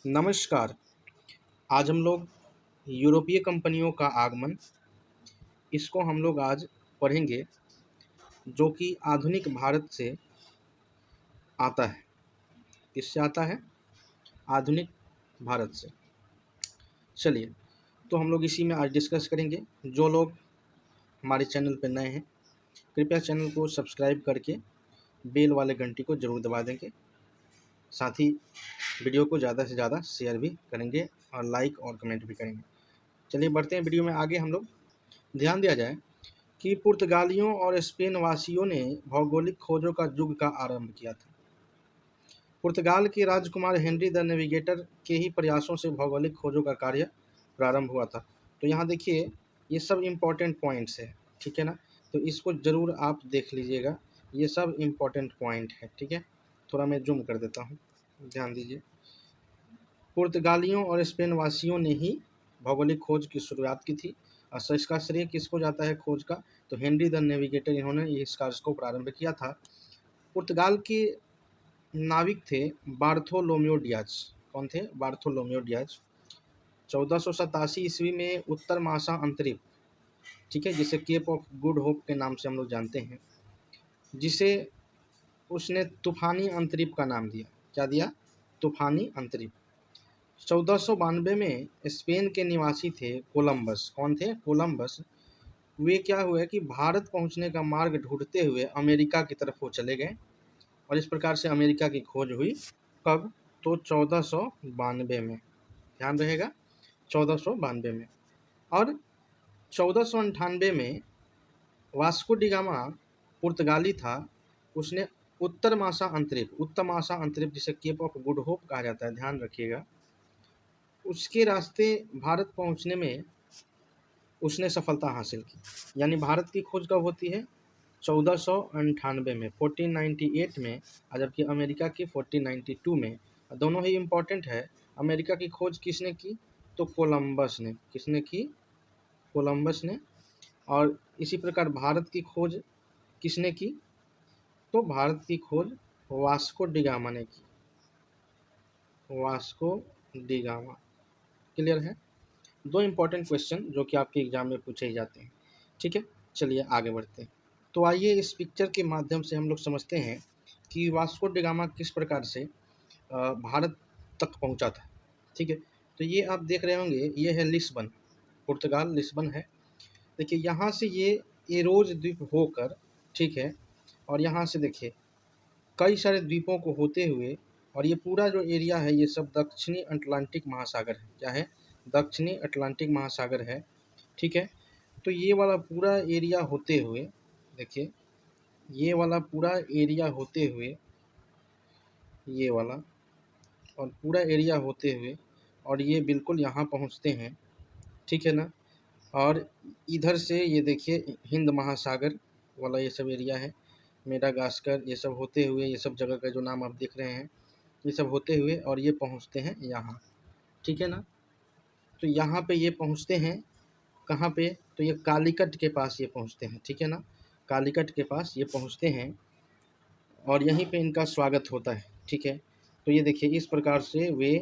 नमस्कार। आज हम लोग यूरोपीय कंपनियों का आगमन, इसको हम लोग आज पढ़ेंगे, जो कि आधुनिक भारत से आता है। किससे आता है? आधुनिक भारत से। चलिए, तो हम लोग इसी में आज डिस्कस करेंगे। जो लोग हमारे चैनल पर नए हैं, कृपया चैनल को सब्सक्राइब करके बेल वाले घंटी को ज़रूर दबा देंगे। साथ ही वीडियो को ज़्यादा से ज़्यादा शेयर भी करेंगे और लाइक और कमेंट भी करेंगे। चलिए बढ़ते हैं वीडियो में आगे। हम लोग ध्यान दिया जाए कि पुर्तगालियों और स्पेन वासियों ने भौगोलिक खोजों का युग का आरंभ किया था। पुर्तगाल के राजकुमार हेनरी द नेविगेटर के ही प्रयासों से भौगोलिक खोजों का कार्य प्रारंभ हुआ था। तो यहाँ देखिए, ये सब इम्पोर्टेंट पॉइंट्स है, ठीक है ना। तो इसको ज़रूर आप देख लीजिएगा, ये सब इम्पोर्टेंट पॉइंट है, ठीक है। थोड़ा मैं जूम कर देता हूँ, ध्यान दीजिए। पुर्तगालियों और स्पेन वासियों ने ही भौगोलिक खोज की शुरुआत की थी। और इसका श्रेय किसको जाता है खोज का? तो हेनरी द नेविगेटर, इन्होंने इस कार्य को प्रारंभ किया था। पुर्तगाल के नाविक थे बार्थोलोम्यो डियाज। कौन थे? बार्थोलोम्यो डियाज। 1487 ईस्वी में उत्तर मासा अंतरिक्ष, ठीक है, जिसे केप ऑफ गुड होप के नाम से हम लोग जानते हैं, जिसे उसने तूफानी अंतरिक्ष का नाम दिया। क्या दिया? तूफानी अंतरिक्ष। 1492 में स्पेन के निवासी थे कोलंबस। कौन थे? कोलंबस। वे क्या हुए कि भारत पहुंचने का मार्ग ढूंढते हुए अमेरिका की तरफ वो चले गए, और इस प्रकार से अमेरिका की खोज हुई। कब? तो 1492 में, ध्यान रहेगा, 1492 में। और 1498 में वास्को डी गामा पुर्तगाली था, उसने उत्तर मासा अंतरिक्ष जिसे केप ऑफ गुड होप कहा जाता है, ध्यान रखिएगा, उसके रास्ते भारत पहुंचने में उसने सफलता हासिल की। यानी भारत की खोज कब होती है? 1498 में, 1498 में, और जबकि अमेरिका की 1492 में। दोनों ही इम्पोर्टेंट है। अमेरिका की खोज किसने की? तो कोलंबस ने। किसने की? कोलंबस ने। और इसी प्रकार भारत की खोज किसने की? तो भारत की खोज वास्को डी गामा ने की। Vasco D gamma. क्लियर है? दो इम्पोर्टेंट क्वेश्चन जो कि आपके एग्जाम में पूछे ही जाते हैं, ठीक है। चलिए आगे बढ़ते हैं। तो आइए इस पिक्चर के माध्यम से हम लोग समझते हैं कि वास्को डी गामा किस प्रकार से भारत तक पहुंचा था, ठीक है। तो ये आप देख रहे होंगे, ये है लिस्बन, पुर्तगाल, लिस्बन है। देखिए यहाँ से ये एरोज द्वीप होकर, ठीक है, और यहाँ से देखिए कई सारे द्वीपों को होते हुए, और ये पूरा जो एरिया है ये सब दक्षिणी अटलांटिक महासागर है। क्या है? दक्षिणी अटलांटिक महासागर है, ठीक है। तो ये वाला पूरा एरिया होते हुए, देखिए ये वाला पूरा एरिया होते हुए, ये वाला और पूरा एरिया होते हुए, और ये बिल्कुल यहाँ पहुँचते हैं, ठीक है ना। और इधर से ये देखिए हिंद महासागर वाला ये सब एरिया है, मेडागास्कर, ये सब होते हुए, ये सब जगह का जो नाम आप देख रहे हैं, ये सब होते हुए और ये पहुँचते हैं यहाँ, ठीक है ना। तो यहाँ पे ये पहुँचते हैं, कहाँ पे? तो ये कालीकट के पास ये पहुँचते हैं, ठीक है ना। कालीकट के पास ये पहुँचते हैं और यहीं पे इनका स्वागत होता है, ठीक है। तो ये देखिए इस प्रकार से वे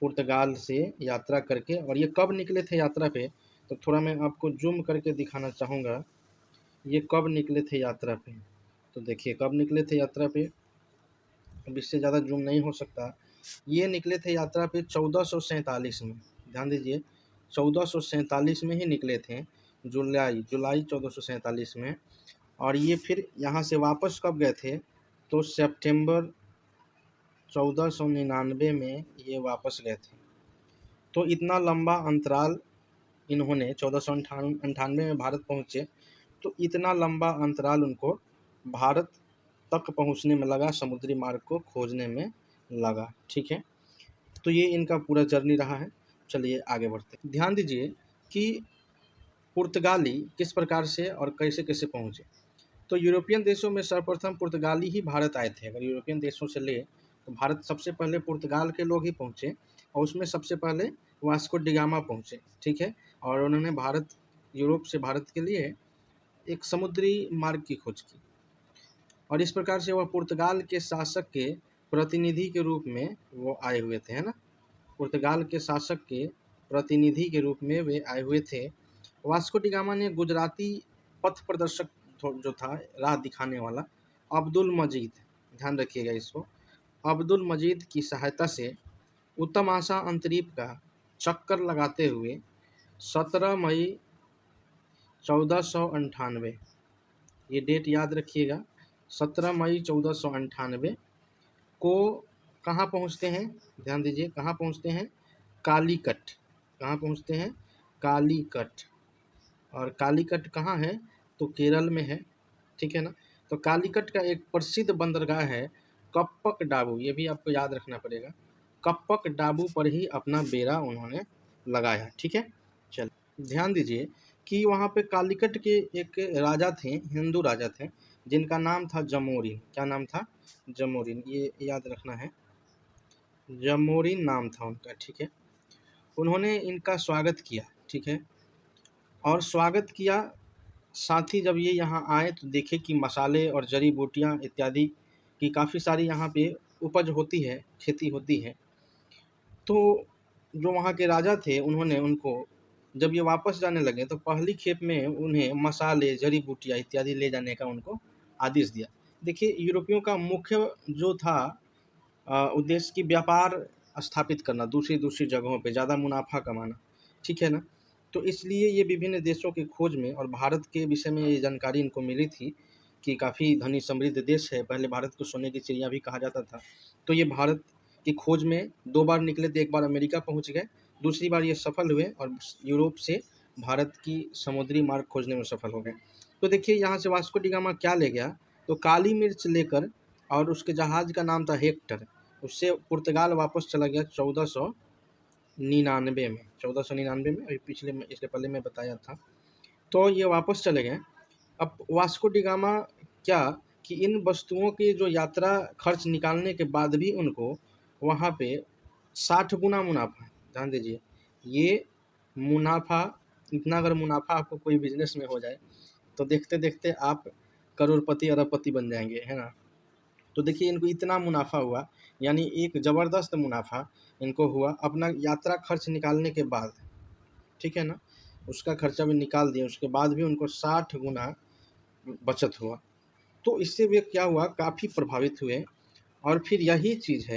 पुर्तगाल से यात्रा करके, और ये कब निकले थे यात्रा पे? तो थोड़ा मैं आपको जूम करके दिखाना चाहूँगा, ये कब निकले थे यात्रा पे। तो देखिए कब निकले थे यात्रा पे, अब इससे ज़्यादा जूम नहीं हो सकता। ये निकले थे यात्रा पे 1447 में, ध्यान दीजिए, 1447 में ही निकले थे, जुलाई 1447 में। और ये फिर यहाँ से वापस कब गए थे? तो सितंबर 1499 में ये वापस गए थे। तो इतना लंबा अंतराल इन्होंने, 1498 में भारत पहुँचे, तो इतना लंबा अंतराल उनको भारत तक पहुँचने में लगा, समुद्री मार्ग को खोजने में लगा, ठीक है। तो ये इनका पूरा जर्नी रहा है। चलिए आगे बढ़ते हैं। ध्यान दीजिए कि पुर्तगाली किस प्रकार से और कैसे कैसे पहुँचे। तो यूरोपियन देशों में सर्वप्रथम पुर्तगाली ही भारत आए थे। अगर यूरोपियन देशों से ले तो भारत सबसे पहले पुर्तगाल के लोग ही पहुँचे, और उसमें सबसे पहले वास्को डी गामा पहुँचे, ठीक है। और उन्होंने यूरोप से भारत के लिए एक समुद्री मार्ग की खोज की, और इस प्रकार से वह पुर्तगाल के शासक के प्रतिनिधि के रूप में वो आए हुए थे, है ना। पुर्तगाल के शासक के प्रतिनिधि के रूप में वे आए हुए थे। वास्को डी गामा ने गुजराती पथ प्रदर्शक जो था, राह दिखाने वाला, अब्दुल मजीद, ध्यान रखिएगा इसको, अब्दुल मजीद की सहायता से उत्तम आशा अंतरीप का चक्कर लगाते हुए 17 मई 1498, ये डेट याद रखिएगा, 17 मई 1498 को कहाँ पहुँचते हैं, ध्यान दीजिए, कहाँ पहुँचते हैं, कालीकट। कहाँ पहुँचते हैं, कालीकट। और कालीकट कहाँ है, तो केरल में है, ठीक है ना। तो कालीकट का एक प्रसिद्ध बंदरगाह है कप्पक डाबू, ये भी आपको याद रखना पड़ेगा। कप्पक डाबू पर ही अपना बेड़ा उन्होंने लगाया, ठीक है। चल ध्यान दीजिए कि वहाँ पे कालीकट के एक राजा थे, हिंदू राजा थे, जिनका नाम था जमोरिन। क्या नाम था, जमोरिन, ये याद रखना है, जमोरिन नाम था उनका, ठीक है। उन्होंने इनका स्वागत किया, ठीक है, और स्वागत किया। साथ ही जब ये यहाँ आए तो देखे कि मसाले और जड़ी बूटियाँ इत्यादि की काफ़ी सारी यहाँ पे उपज होती है, खेती होती है। तो जो वहाँ के राजा थे, उन्होंने उनको, जब ये वापस जाने लगे तो पहली खेप में उन्हें मसाले, जड़ी बूटियाँ इत्यादि ले जाने का उनको आदेश दिया। देखिए, यूरोपियों का मुख्य जो था उद्देश्य की व्यापार स्थापित करना, दूसरी दूसरी जगहों पे ज़्यादा मुनाफा कमाना, ठीक है ना। तो इसलिए ये विभिन्न देशों की खोज में, और भारत के विषय में ये जानकारी इनको मिली थी कि काफ़ी धनी समृद्ध देश है, पहले भारत को सोने की चिड़िया भी कहा जाता था। तो ये भारत की खोज में 2 बार निकले थे, एक बार अमेरिका पहुंच गए, दूसरी बार ये सफल हुए और यूरोप से भारत की समुद्री मार्ग खोजने में सफल हो गए। तो देखिए, यहाँ से वास्को डी गामा क्या ले गया, तो काली मिर्च लेकर, और उसके जहाज़ का नाम था हेक्टर, उससे पुर्तगाल वापस चला गया 1499 में, 1499 में, अभी पिछले में, इसके पहले मैं बताया था। तो ये वापस चले गए। अब वास्को डी गामा क्या कि इन वस्तुओं की जो यात्रा खर्च निकालने के बाद भी उनको वहाँ पे 60 गुना मुनाफा, ध्यान दीजिए, ये मुनाफा, इतना अगर मुनाफा आपको कोई बिजनेस में हो जाए तो देखते देखते आप करोड़पति अरबपति बन जाएंगे, है ना। तो देखिए, इनको इतना मुनाफा हुआ, यानी एक ज़बरदस्त मुनाफा इनको हुआ अपना यात्रा खर्च निकालने के बाद, ठीक है ना। उसका खर्चा भी निकाल दिया, उसके बाद भी उनको 60 गुना बचत हुआ। तो इससे वे क्या हुआ, काफ़ी प्रभावित हुए। और फिर यही चीज़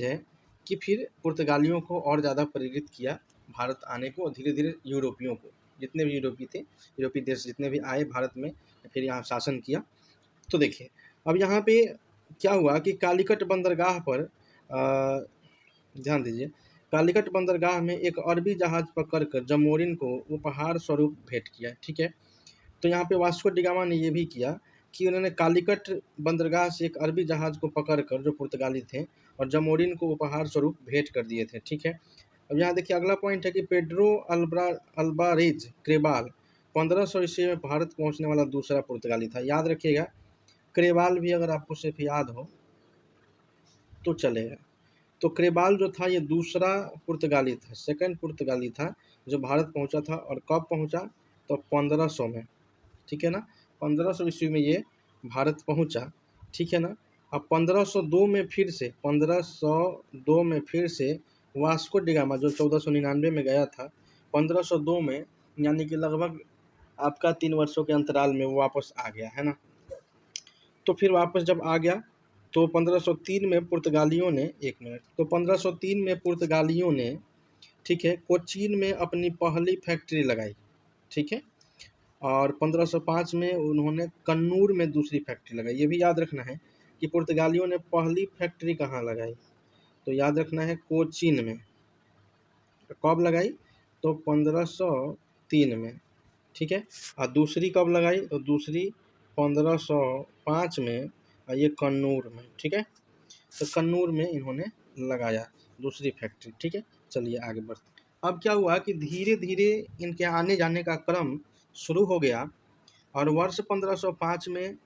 है कि फिर पुर्तगालियों को और ज़्यादा प्रेरित किया भारत आने को, और धीरे धीरे यूरोपियों को, जितने भी यूरोपीय थे, यूरोपीय देश जितने भी आए भारत में, फिर यहाँ शासन किया। तो देखिए, अब यहाँ पे क्या हुआ कि कालीकट बंदरगाह पर ध्यान दीजिए, कालीकट बंदरगाह में एक अरबी जहाज़ पकड़कर जमोरिन को उपहार स्वरूप भेंट किया, ठीक है। तो यहाँ पे वास्को डी गामा ने ये भी किया कि उन्होंने कालीकट बंदरगाह से एक अरबी जहाज़ को पकड़कर, जो पुर्तगाली थे, और जमोरिन को उपहार स्वरूप भेंट कर दिए थे, ठीक है। अब यहाँ देखिए, अगला पॉइंट है कि पेड्रो अल्बारेज क्रेबाल 1500 ईस्वी में भारत पहुँचने वाला दूसरा पुर्तगाली था। याद रखिएगा, क्रेबाल भी अगर आपको सिर्फ याद हो तो चलेगा। तो क्रेबाल जो था, ये दूसरा पुर्तगाली था, सेकंड पुर्तगाली था जो भारत पहुंचा था। और कब पहुंचा, तो 1500 में, ठीक है ना, 1500 ईस्वी में ये भारत पहुंचा, ठीक है ना। अब 1502 में फिर से, 1502 में फिर से वास्को डी गामा, जो 1499 में गया था, 1502 में, यानी कि लगभग आपका 3 वर्षों के अंतराल में वो वापस आ गया, है ना। तो फिर वापस जब आ गया तो 1503 में पुर्तगालियों ने, एक मिनट, तो 1503 में पुर्तगालियों ने, ठीक है, कोचीन में अपनी पहली फैक्ट्री लगाई, ठीक है। और 1505 में उन्होंने कन्नूर में दूसरी फैक्ट्री लगाई। ये भी याद रखना है कि पुर्तगालियों ने पहली फैक्ट्री कहाँ लगाई, तो याद रखना है कोचीन में। कब लगाई, तो 1503 में, ठीक है। और दूसरी कब लगाई, तो दूसरी 1505 में, और ये कन्नूर में, ठीक है। तो कन्नूर में इन्होंने लगाया दूसरी फैक्ट्री, ठीक है। चलिए आगे बढ़ते। अब क्या हुआ कि धीरे धीरे इनके आने जाने का क्रम शुरू हो गया, और वर्ष 1505 में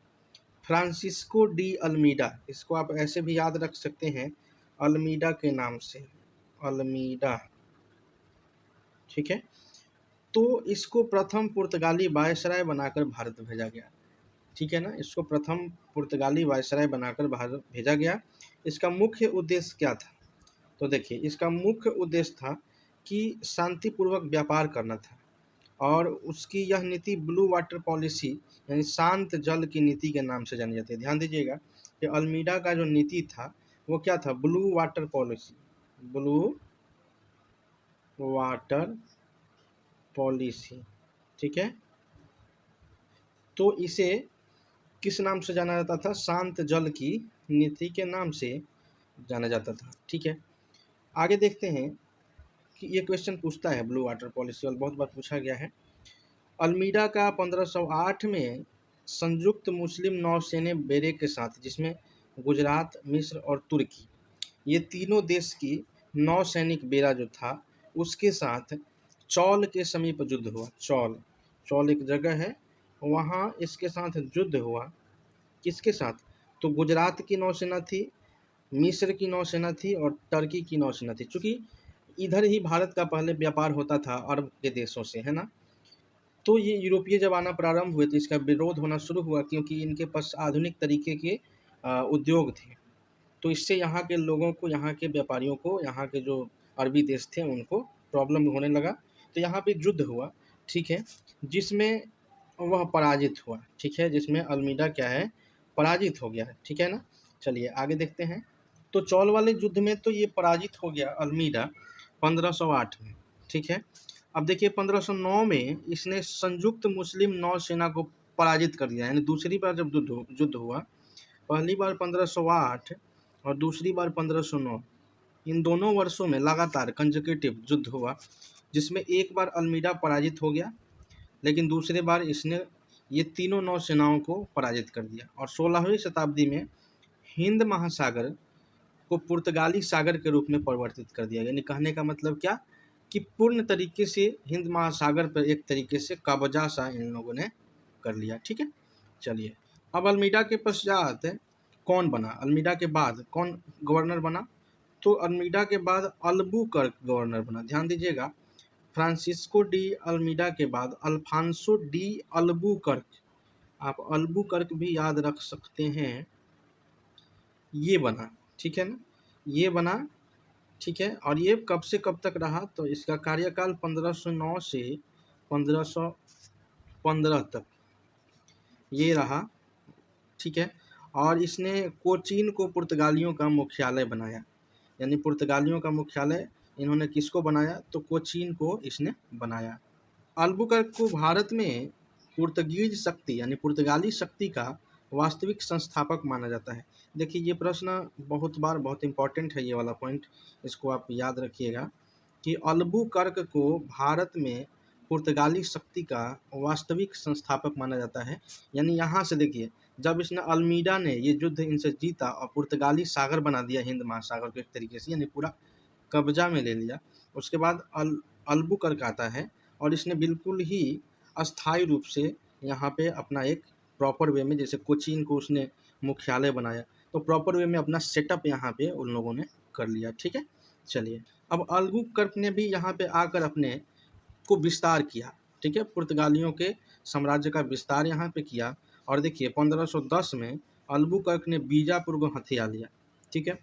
फ्रांसिस्को डी अल्मीडा, इसको आप ऐसे भी याद रख सकते हैं, अल्मीडा के नाम से, अल्मीडा, ठीक है। तो इसको प्रथम पुर्तगाली वायसराय बनाकर भारत भेजा गया, ठीक है ना। इसको प्रथम पुर्तगाली वायसराय बनाकर भारत भेजा गया। इसका मुख्य उद्देश्य क्या था, तो देखिए इसका मुख्य उद्देश्य था कि शांतिपूर्वक व्यापार करना था, और उसकी यह नीति ब्लू वाटर पॉलिसी यानी शांत जल की नीति के नाम से जानी जाती है। ध्यान दीजिएगा कि अल्मीडा का जो नीति था वो क्या था, blue water policy, blue water policy, ठीक है। तो इसे किस नाम से जाना जाता था, शांत जल की नीति के नाम से जाना जाता था, ठीक है। आगे देखते हैं कि ये क्वेश्चन पूछता है ब्लू वाटर पॉलिसी, और बहुत बार पूछा गया है। अल्मीडा का 1508 में संयुक्त मुस्लिम नौसेना बेड़े के साथ, जिसमें गुजरात, मिस्र और तुर्की, ये तीनों देश की नौसैनिक बेड़ा जो था उसके साथ चौल के समीप युद्ध हुआ। चौल, चौल एक जगह है, वहाँ इसके साथ युद्ध हुआ। किसके साथ, तो गुजरात की नौसेना थी, मिस्र की नौसेना थी और टर्की की नौसेना थी। चूंकि इधर ही भारत का पहले व्यापार होता था अरब के देशों से, है ना। तो ये यूरोपीय जब आना प्रारंभ हुए तो इसका विरोध होना शुरू हुआ, क्योंकि इनके पास आधुनिक तरीके के उद्योग थे। तो इससे यहाँ के लोगों को, यहाँ के व्यापारियों को, यहाँ के जो अरबी देश थे उनको प्रॉब्लम होने लगा। तो यहाँ पे युद्ध हुआ, ठीक है, जिसमें वह पराजित हुआ, ठीक है, जिसमें अल्मीडा क्या है, पराजित हो गया है, ठीक है ना। चलिए आगे देखते हैं। तो चौल वाले युद्ध में तो ये पराजित हो गया अल्मीडा 1508 में, ठीक है। अब देखिए 1509 में इसने संयुक्त मुस्लिम नौसेना को पराजित कर दिया, यानी दूसरी बार जब युद्ध हुआ, पहली बार 1508 और दूसरी बार 1509, इन दोनों वर्षों में लगातार कंसेक्यूटिव युद्ध हुआ, जिसमें एक बार अल्मीडा पराजित हो गया, लेकिन दूसरे बार इसने ये तीनों नौसेनाओं को पराजित कर दिया। और 16वीं शताब्दी में हिंद महासागर को पुर्तगाली सागर के रूप में परिवर्तित कर दिया। यानी कहने का मतलब क्या, कि पूर्ण तरीके से हिंद महासागर पर एक तरीके से कब्जा सा इन लोगों ने कर लिया, ठीक है। चलिए अब अल्मीडा के पश्चात कौन बना, अल्मीडा के बाद कौन गवर्नर बना, तो अल्मीडा के बाद अल्बुकर्क गवर्नर बना। ध्यान दीजिएगा, फ्रांसिस्को डी अल्मीडा के बाद अल्फांसो डी अल्बुकर्क, आप अल्बुकर्क भी याद रख सकते हैं, ये बना, ठीक है ना, ये बना, ठीक है। और ये कब से कब तक रहा, तो इसका कार्यकाल 1509 से 1515 तक ये रहा, ठीक है। और इसने कोचीन को पुर्तगालियों का मुख्यालय बनाया, यानी पुर्तगालियों का मुख्यालय इन्होंने किसको बनाया, तो कोचीन को इसने बनाया। अल्बुकर्क को भारत में पुर्तगीज शक्ति यानी पुर्तगाली शक्ति का वास्तविक संस्थापक माना जाता है। देखिए ये प्रश्न बहुत बार बहुत इंपॉर्टेंट है, ये वाला पॉइंट इसको आप याद रखिएगा कि अल्बुकर्क को भारत में पुर्तगाली शक्ति का वास्तविक संस्थापक माना जाता है। यानी यहाँ से देखिए, जब इसने अल्मीडा ने ये युद्ध इनसे जीता और पुर्तगाली सागर बना दिया हिंद महासागर को एक तरीके से, यानी पूरा कब्जा में ले लिया, उसके बाद अल्बुकर्क आता है और इसने बिल्कुल ही अस्थायी रूप से यहाँ पे अपना एक प्रॉपर वे में, जैसे कोचीन को उसने मुख्यालय बनाया, तो प्रॉपर वे में अपना सेटअप यहाँ पे उन लोगों ने कर लिया, ठीक है। चलिए अब अल्बुकर्क ने भी यहाँ पे आकर अपने को विस्तार किया, ठीक है, पुर्तगालियों के साम्राज्य का विस्तार यहाँ पे किया। और देखिए 1510 में अल्बुकर्क ने बीजापुर को हथिया लिया, ठीक है।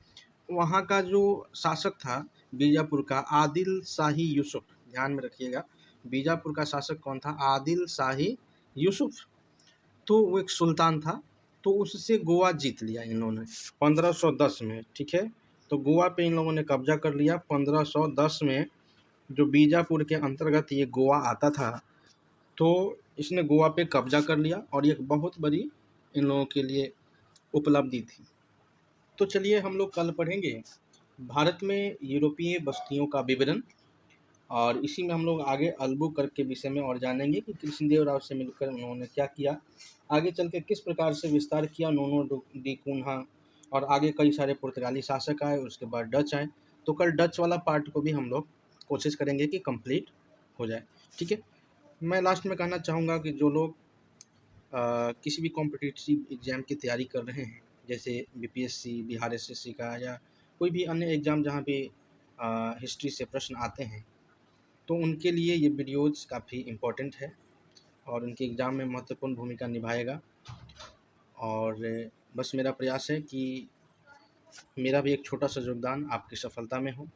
वहाँ का जो शासक था बीजापुर का, आदिल शाही यूसुफ, ध्यान में रखिएगा, बीजापुर का शासक कौन था, आदिल शाही यूसुफ, तो वो एक सुल्तान था। तो उससे गोवा जीत लिया इन लोगों ने 1510 में, ठीक है। तो गोवा पे इन लोगों ने कब्जा कर लिया 1510 में, जो बीजापुर के अंतर्गत ये गोवा आता था। तो इसने गोवा पे कब्जा कर लिया और ये एक बहुत बड़ी इन लोगों के लिए उपलब्धि थी। तो चलिए हम लोग कल पढ़ेंगे भारत में यूरोपीय बस्तियों का विवरण, और इसी में हम लोग आगे अल्बुकर्क के विषय में और जानेंगे कि कृष्णदेव राव से मिलकर उन्होंने क्या किया, आगे चल के किस प्रकार से विस्तार किया नोनो डी कुन्हा, और आगे कई सारे पुर्तगाली शासक आए, उसके बाद डच आए। तो कल डच वाला पार्ट को भी हम लोग कोशिश करेंगे कि कंप्लीट हो जाए, ठीक है। मैं लास्ट में कहना चाहूँगा कि जो लोग किसी भी कॉम्पिटिटिव एग्ज़ाम की तैयारी कर रहे हैं, जैसे बीपीएससी, बिहार एसएससी का, या कोई भी अन्य एग्ज़ाम जहाँ पे हिस्ट्री से प्रश्न आते हैं, तो उनके लिए ये वीडियोज़ काफ़ी इम्पोर्टेंट है और उनके एग्ज़ाम में महत्वपूर्ण भूमिका निभाएगा। और बस मेरा प्रयास है कि मेरा भी एक छोटा सा योगदान आपकी सफलता में हो,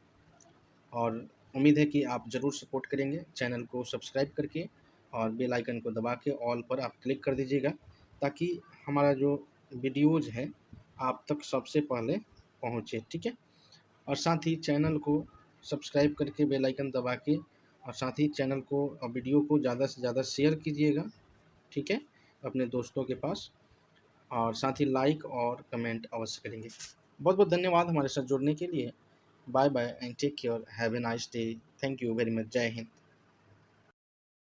और उम्मीद है कि आप ज़रूर सपोर्ट करेंगे। चैनल को सब्सक्राइब करके और बेल आइकन को दबा के ऑल पर आप क्लिक कर दीजिएगा, ताकि हमारा जो वीडियोज़ है आप तक सबसे पहले पहुँचे, ठीक है? और साथ ही चैनल को सब्सक्राइब करके बेल आइकन दबा के, और साथ ही चैनल को और वीडियो को ज़्यादा से ज़्यादा शेयर कीजिएगा, ठीक है? अपने दोस्तों के पास, और साथ ही लाइक और कमेंट अवश्य करेंगे। बहुत बहुत धन्यवाद हमारे साथ जुड़ने के लिए। Bye bye and take care, have a nice day. Thank you very much. जय हिंद।